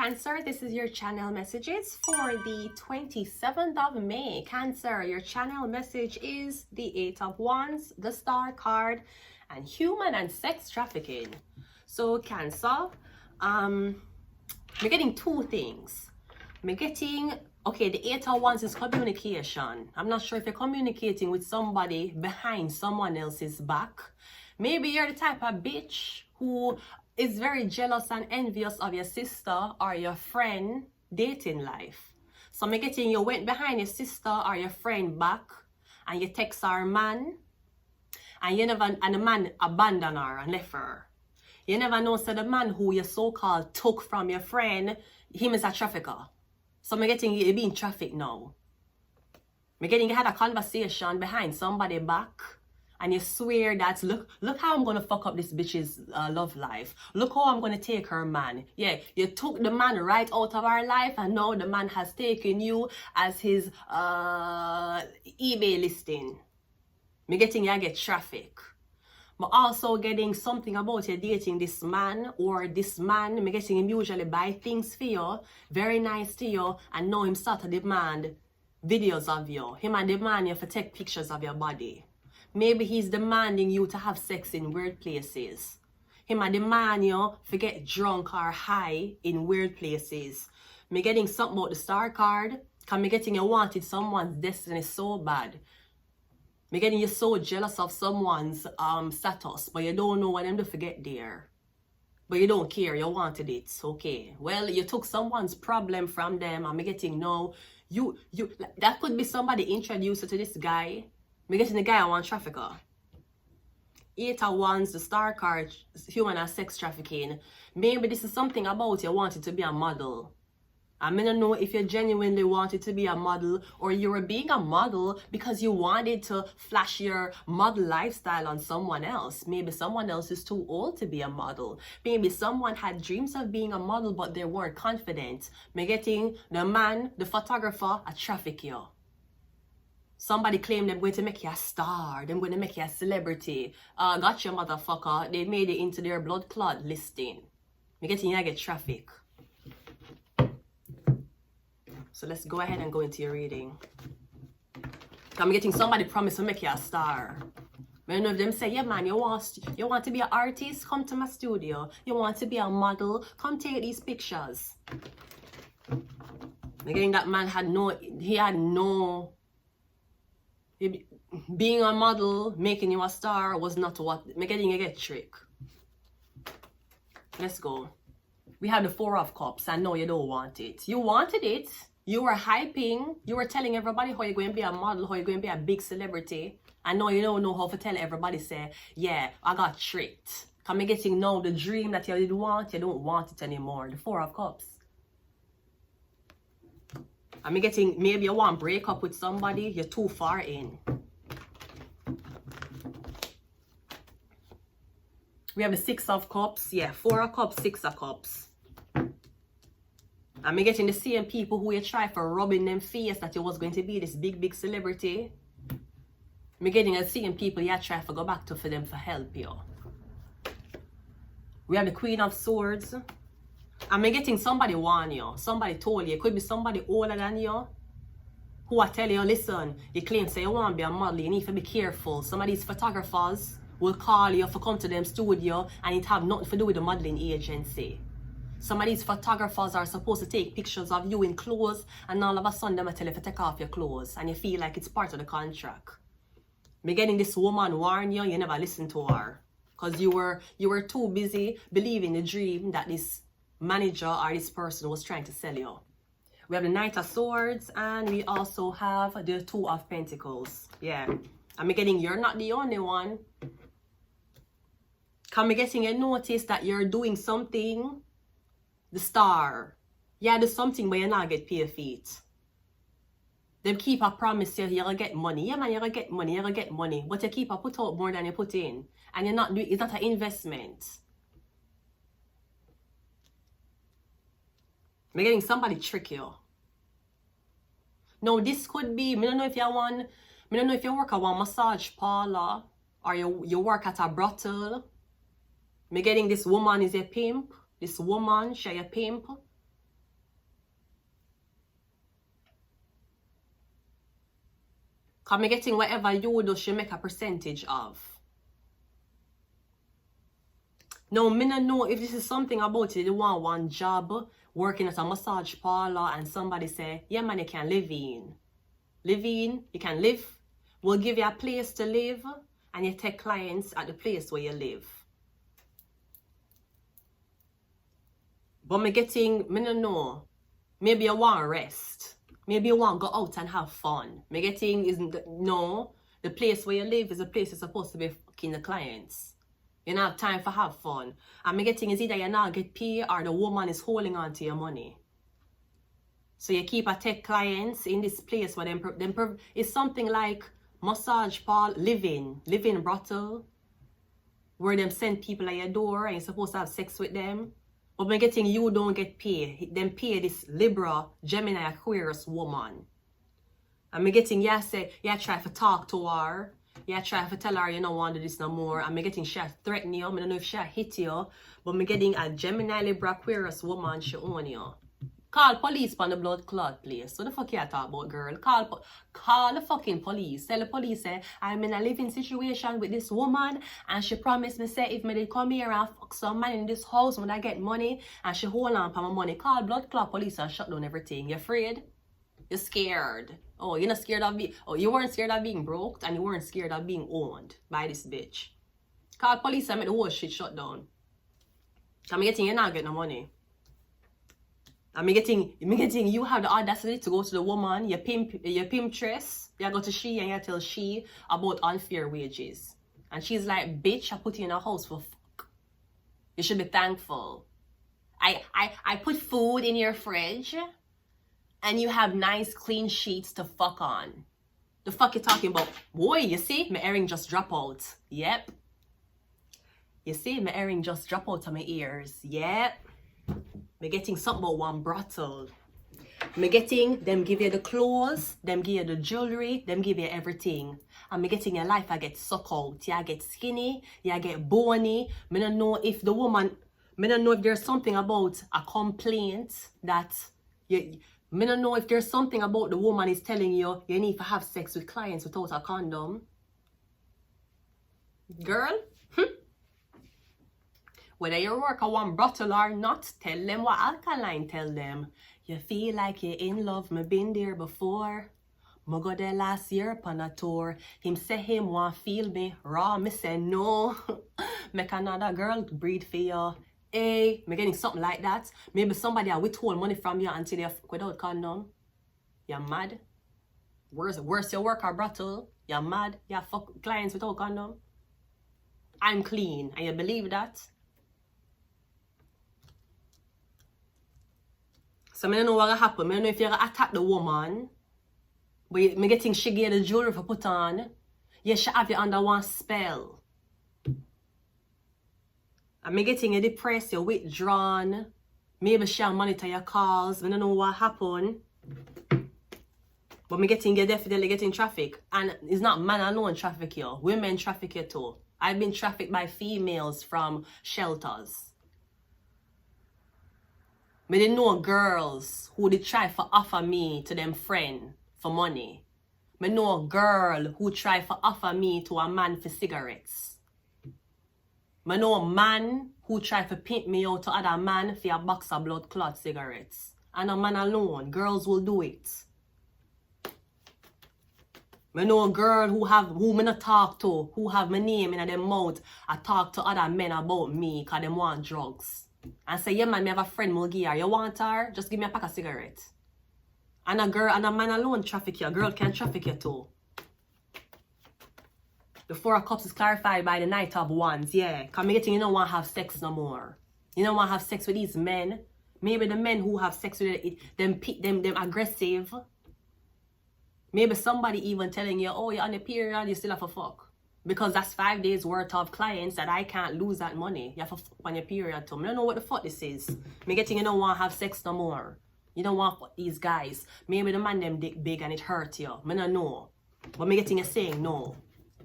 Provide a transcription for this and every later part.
Cancer, this is your channel messages for the 27th of May. Cancer, your channel message is the 8 of Wands, the Star card, and human and sex trafficking. So Cancer, we're getting two things. We're getting, okay, the 8 of Wands is communication. I'm not sure if you're communicating with somebody behind someone else's back. Maybe you're the type of bitch who is very jealous and envious of your sister or your friend dating life. So I'm getting you went behind your sister or your friend back and you text her man and the man abandoned her and left her. You never know, so the man who you so-called took from your friend, him is a trafficker. So I'm getting you being trafficked now. I'm getting you had a conversation behind somebody back. And you swear that, look how I'm going to fuck up this bitch's love life. Look how I'm going to take her man. Yeah, you took the man right out of our life and now the man has taken you as his eBay listing. Me getting you get traffic. But also getting something about you dating this man or this man. Me getting him usually buy things for you, very nice to you, and now him start to demand videos of you. Him and demand you for take pictures of your body. Maybe he's demanding you to have sex in weird places. He might demand you to get drunk or high in weird places. Me getting something about the Star card. Cause me getting you wanted someone's destiny so bad. Me getting you so jealous of someone's status. But you don't know what them to forget there. But you don't care. You wanted it. Okay. Well, you took someone's problem from them. And me getting no. That could be somebody introduced you to this guy. Me getting the guy I want trafficker. 8 of Wands, the Star card, human and sex trafficking. Maybe this is something about you wanted to be a model. I don't know if you genuinely wanted to be a model or you were being a model because you wanted to flash your model lifestyle on someone else. Maybe someone else is too old to be a model. Maybe someone had dreams of being a model but they weren't confident. Me getting the man, the photographer, a traffic you. Somebody claimed they're going to make you a star. They're going to make you a celebrity. Gotcha, motherfucker. They made it into their blood clot listing. Me getting you get traffic. So let's go ahead and go into your reading. I'm getting somebody promise to make you a star. Many of them say, yeah man, you want to be an artist? Come to my studio. You want to be a model? Come take these pictures. I'm getting that man had no being a model, making you a star was not what me getting you get trick. Let's go. We have the 4 of Cups. I know you don't want it. You wanted it. You were hyping. You were telling everybody how you're going to be a model, how you're going to be a big celebrity. I know you don't know how to tell everybody, say, yeah, I got tricked. Come getting now the dream that you did want, you don't want it anymore. The 4 of Cups. I'm getting, maybe you want to break up with somebody, you're too far in. We have the 6 of Cups, yeah, 4 of Cups, 6 of Cups. I'm getting the same people who you try for rubbing them face that you was going to be this big celebrity. I'm getting the same people you try to go back to for them for help you. We have the Queen of Swords. I'm getting somebody warn you. Somebody told you. It could be somebody older than you. Who I tell you, listen, you claim say you want to be a model. You need to be careful. Some of these photographers will call you for come to them studio and it have nothing to do with the modeling agency. Some of these photographers are supposed to take pictures of you in clothes and all of a sudden they tell you to take off your clothes and you feel like it's part of the contract. Me getting this woman warn you, you never listen to her. Because you were too busy believing the dream that this manager or this person was trying to sell you. We have the Knight of Swords and we also have the 2 of Pentacles. Yeah. I'm getting you're not the only one. Come getting a notice that you're doing something. The Star. Yeah, there's something but you're not get paid for it. Them keep a promise you're gonna get money. Yeah man, you're gonna get money, you're gonna get money. But you keep a put out more than you put in. And you're not doing it's not an investment. I'm getting somebody trick you. No, this could be, I don't know if you work at one massage parlor or you work at a brothel. I'm getting this woman is a pimp. This woman, she a pimp. Cause me getting whatever you do, she make a percentage of. Now, me not know if this is something about it. You want one job, working at a massage parlor, and somebody say, yeah man, you can live in. Live in, you can live. We'll give you a place to live, and you take clients at the place where you live. But me not know. Maybe you want rest. Maybe you want to go out and have fun. Me getting no. The place where you live is a place you're supposed to be fucking the clients. You don't have time for have fun. And me getting is either you not get paid or the woman is holding on to your money. So you keep a tech clients in this place where it's something like massage parlor, living brothel, where them send people at your door and you're supposed to have sex with them. But me getting you don't get paid. Them pay this Libra, Gemini, Aquarius woman. And me getting try to talk to her. Yeah, try to tell her you don't want to do this no more. And me getting she threaten you. I don't know if she hit you. But me getting a Gemini, Libra, Aquarius woman, she own you. Call police on the blood clot place. So the fuck you talk about, girl? Call the fucking police. Tell the police, say, I'm in a living situation with this woman, and she promised me, say, if me did come here and fuck some man in this house when I get money, and she hold on for my money. Call blood clot police and shut down everything. You afraid? You're scared. Oh, you're not scared of you weren't scared of being broke, and you weren't scared of being owned by this bitch. Call police and make the whole shit shut down. I'm getting you not getting no money. I'm getting you have the audacity to go to the woman, your pimptress, you go to she and you tell she about unfair wages. And she's like, bitch, I put you in a house for fuck. You should be thankful. I put food in your fridge and you have nice clean sheets to fuck on. The fuck you talking about? Boy, you see, my earring just drop out. Yep. You see, my earring just drop out of my ears. Yep. Me getting something about one brothel. Me getting them give you the clothes, them give you the jewelry, them give you everything. And me getting your life, I get suck out. Yeah, I get skinny, yeah, I get bony. Me don't know if the woman, me don't know if there's something about a complaint that you, me don't know if there's something about the woman is telling you you need to have sex with clients without a condom. Girl, whether you work at one brothel or not, tell them what Alkaline tell them. You feel like you're in love, me been there before. Me go there last year upon a tour. Him say him want feel me raw, me say no. Make another girl breed for you. Hey, me getting something like that. Maybe somebody will withhold money from you until you fuck without condom. You're mad. Worse you work at brothel. You're mad. You fuck clients without condom. I'm clean, and you believe that? So I don't know what will happen. I don't know if you're going to attack the woman. But I getting she get the jewelry for put on. Yeah, she have you under one spell. And I getting you depressed, you're withdrawn. Maybe she'll monitor your calls. I don't know what happened. But you're definitely getting traffic. And it's not man alone traffic you. Women traffic you too. I've been trafficked by females from shelters. I didn't know girls who did try to offer me to them friend for money. I know a girl who tried to offer me to a man for cigarettes. I know a man who tried to pimp me out to other man for a box of blood clot cigarettes. And a man alone, girls will do it. I know a girl who I not talk to, who have my name in their mouth, I talk to other men about me because they want drugs. And say, yeah man, me have a friend, Mulgia. You want her? Just give me a pack of cigarettes. And a girl and a man alone traffic you. A girl can traffic you too. The 4 of Cups is clarified by the Knight of Wands. Yeah. Because me getting you don't want to have sex no more. You don't want to have sex with these men. Maybe the men who have sex with them aggressive. Maybe somebody even telling you, oh, you're on a period, you still have to fuck. Because that's 5 days worth of clients that I can't lose that money. You have to fuck on your period too. I don't know what the fuck this is. Me getting you don't want to have sex no more. You don't want these guys. Maybe the man them dick big and it hurt you. I don't know. But me getting you saying no.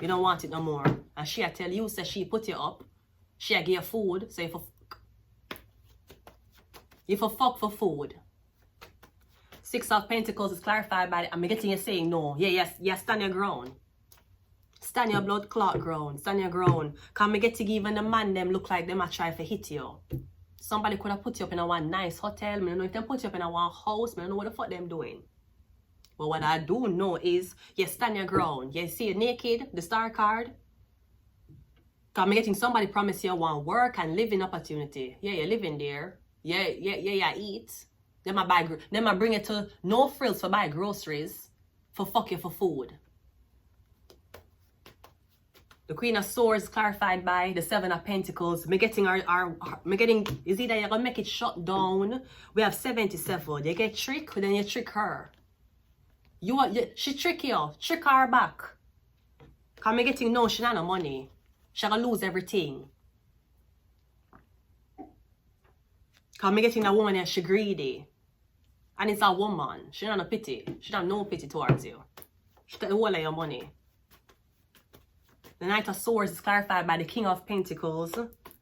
You don't want it no more. And she tell you, say she put you up. She give you food. So you for fuck for food. Six of Pentacles is clarified by, I'm getting you saying no. Yeah, yes, stand your ground. Stand your blood clot ground. Stand your ground. Can me get to give even the man them look like them a try to hit you. Somebody could have put you up in a one nice hotel. I don't know if they put you up in a one house. I don't know what the fuck them doing. But what I do know is, you stand your ground. You see you naked, the star card. Cause I'm getting somebody promise you one work and living opportunity. Yeah, you're living there. Yeah, you eat. Then I bring it to no frills for buy groceries. For fuck you for food. The Queen of Swords clarified by the Seven of Pentacles. Me getting is either you're gonna make it shut down. We have 77. You get tricked, then you trick her. She trick you. Trick her back. Cause me getting no, she not no money. She gonna lose everything. Cause me getting a woman that she greedy. And it's a woman. She not no pity. She not no pity towards you. She got the whole of your money. The Knight of Swords is clarified by the King of Pentacles,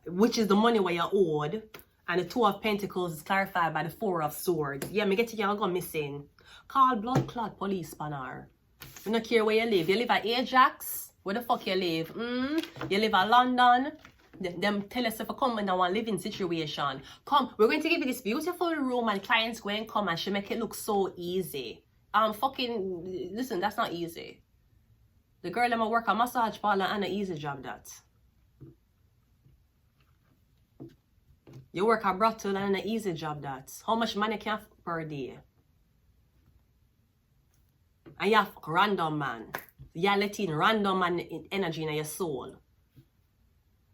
which is the money where you're owed. And the Two of Pentacles is clarified by the Four of Swords. Yeah, me get you go missing. Call blood clot police panel. You don't care where you live. You live at Ajax? Where the fuck you live? You live at London? Them tell us if I come in a living situation. Come, we're going to give you this beautiful room and clients going to come and she make it look so easy. Listen, that's not easy. The girl that work a massage parlor and an easy job that. You work a brothel and an easy job that. How much money can you have per day? And you have random man. You're letting random man energy in your soul.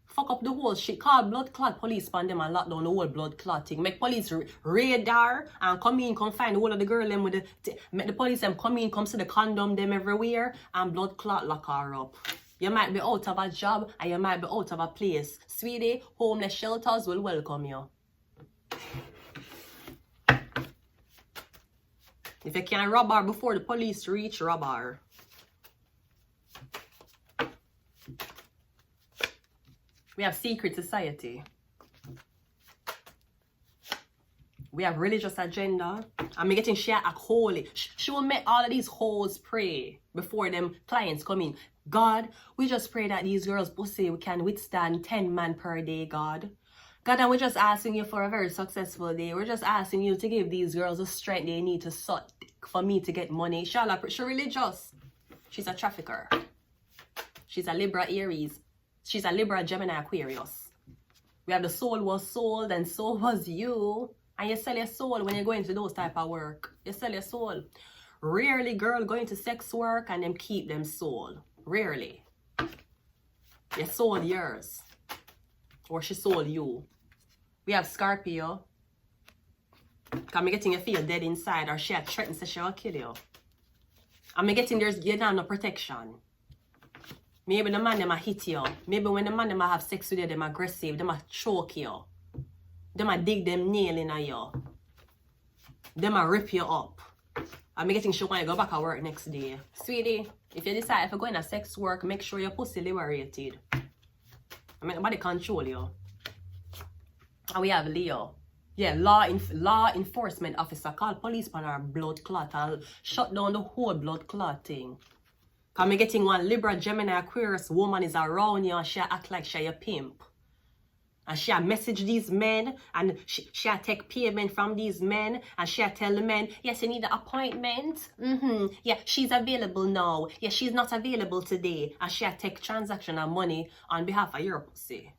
Fuck up the whole shit. Call blood clot police on them and lock down the whole blood clotting. Make police radar and come in, come find the whole of the girl them with the make the police them come in, come see the condom them everywhere and blood clot lock her up. You might be out of a job and you might be out of a place. Sweetie, homeless shelters will welcome you. If you can't rob her before the police reach, rob her. We have secret society. We have religious agenda. I'm getting she act holy. She will make all of these hoes pray before them clients come in. God, we just pray that these girls pussy we can withstand 10 man per day, God. God, and we're just asking you for a very successful day. We're just asking you to give these girls the strength they need to suck for me to get money. She's religious. She's a trafficker. She's a Libra Aries. She's a Libra, Gemini, Aquarius. We have the soul was sold and so was you. And you sell your soul when you go into those type of work. You sell your soul. Rarely girl go into sex work and them keep them soul. Rarely. You sold yours. Or she sold you. We have Scorpio. Because I'm getting you feel dead inside or she had threatened to she'll kill you. I'm getting you don't have no protection. Maybe the man them a hit you. Maybe when the man them a have sex with you, them aggressive, them a choke you. Them a dig them nail in you. Them a rip you up. I'm getting sure when you go back to work next day. Sweetie, if you decide if you're going to sex work, make sure your pussy liberated. I mean, nobody control you. And we have Leo. Yeah, law enforcement officer call police on our blood clot and shut down the whole blood clot thing. Cause me getting one Libra, Gemini, Aquarius woman is around you and she act like she a pimp. And she message these men and she take payment from these men and she tell the men, yes, you need an appointment. Yeah, she's available now. Yeah, she's not available today. And she take transaction and money on behalf of your pussy.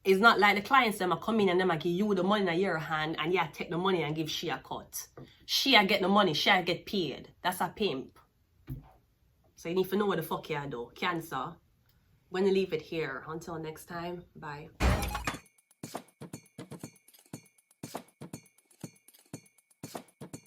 It's not like the clients them are come in and them a give you the money in your hand and you take the money and give she a cut. She a get the money, she a get paid. That's a pimp. So you need to know what the fuck you do. Cancer. I'm going to leave it here. Until next time. Bye.